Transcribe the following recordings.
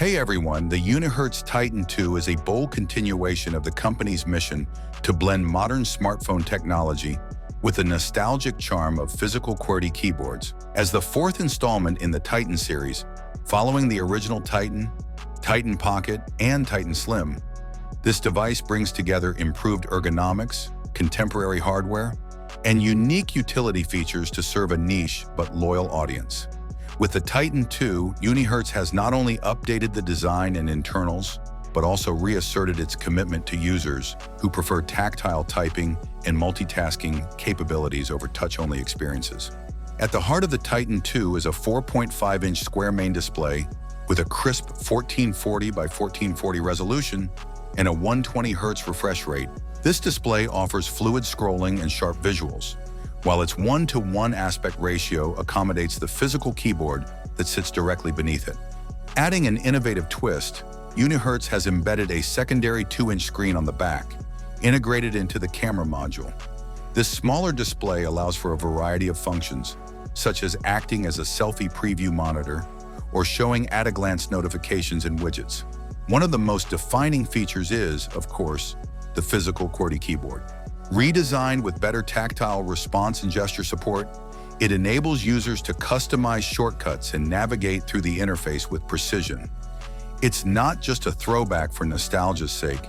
Hey everyone, the Unihertz Titan 2 is a bold continuation of the company's mission to blend modern smartphone technology with the nostalgic charm of physical QWERTY keyboards. As the fourth installment in the Titan series, following the original Titan, Titan Pocket, and Titan Slim, this device brings together improved ergonomics, contemporary hardware, and unique utility features to serve a niche but loyal audience. With the Titan 2, Unihertz has not only updated the design and internals, but also reasserted its commitment to users who prefer tactile typing and multitasking capabilities over touch-only experiences. At the heart of the Titan 2 is a 4.5-inch square main display with a crisp 1440 by 1440 resolution and a 120 Hz refresh rate. This display offers fluid scrolling and sharp visuals, while its 1:1 aspect ratio accommodates the physical keyboard that sits directly beneath it. Adding an innovative twist, Unihertz has embedded a secondary 2-inch screen on the back, integrated into the camera module. This smaller display allows for a variety of functions, such as acting as a selfie preview monitor or showing at-a-glance notifications and widgets. One of the most defining features is, of course, the physical QWERTY keyboard. Redesigned with better tactile response and gesture support, it enables users to customize shortcuts and navigate through the interface with precision. It's not just a throwback for nostalgia's sake,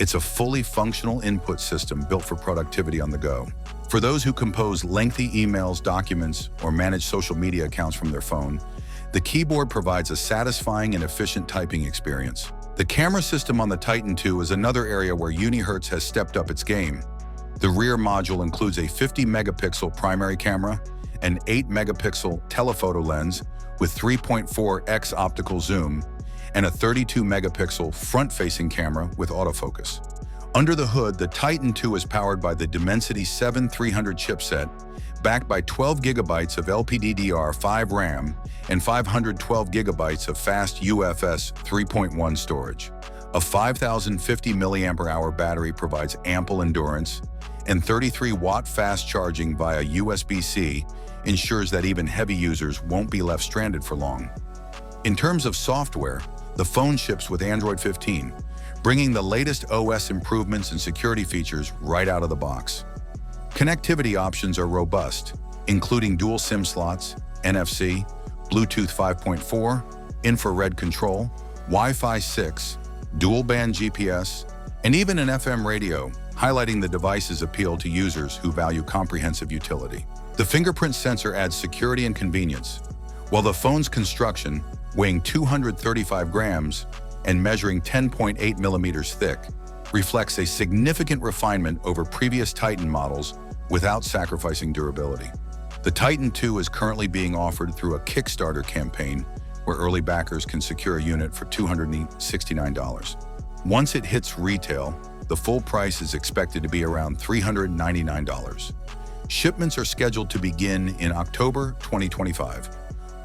it's a fully functional input system built for productivity on the go. For those who compose lengthy emails, documents, or manage social media accounts from their phone, the keyboard provides a satisfying and efficient typing experience. The camera system on the Titan 2 is another area where Unihertz has stepped up its game. The rear module includes a 50-megapixel primary camera, an 8-megapixel telephoto lens with 3.4x optical zoom, and a 32-megapixel front-facing camera with autofocus. Under the hood, the Titan 2 is powered by the Dimensity 7300 chipset, backed by 12 gigabytes of LPDDR5 RAM and 512 gigabytes of fast UFS 3.1 storage. A 5050 mAh battery provides ample endurance, and 33-watt fast charging via USB-C ensures that even heavy users won't be left stranded for long. In terms of software, the phone ships with Android 15, bringing the latest OS improvements and security features right out of the box. Connectivity options are robust, including dual SIM slots, NFC, Bluetooth 5.4, infrared control, Wi-Fi 6, dual-band GPS, and even an FM radio, highlighting the device's appeal to users who value comprehensive utility. The fingerprint sensor adds security and convenience, while the phone's construction, weighing 235 grams and measuring 10.8 millimeters thick, reflects a significant refinement over previous Titan models without sacrificing durability. The Titan 2 is currently being offered through a Kickstarter campaign where early backers can secure a unit for $269. Once it hits retail, the full price is expected to be around $399. Shipments are scheduled to begin in October 2025.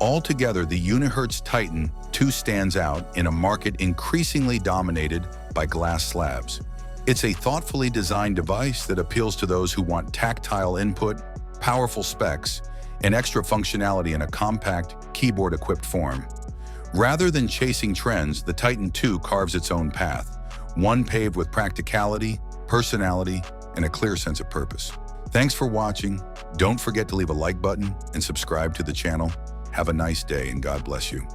Altogether, the Unihertz Titan 2 stands out in a market increasingly dominated by glass slabs. It's a thoughtfully designed device that appeals to those who want tactile input, powerful specs, and extra functionality in a compact, keyboard-equipped form. Rather than chasing trends, the Titan 2 carves its own path, one paved with practicality, personality, and a clear sense of purpose. Thanks for watching. Don't forget to leave a like button and subscribe to the channel. Have a nice day and God bless you.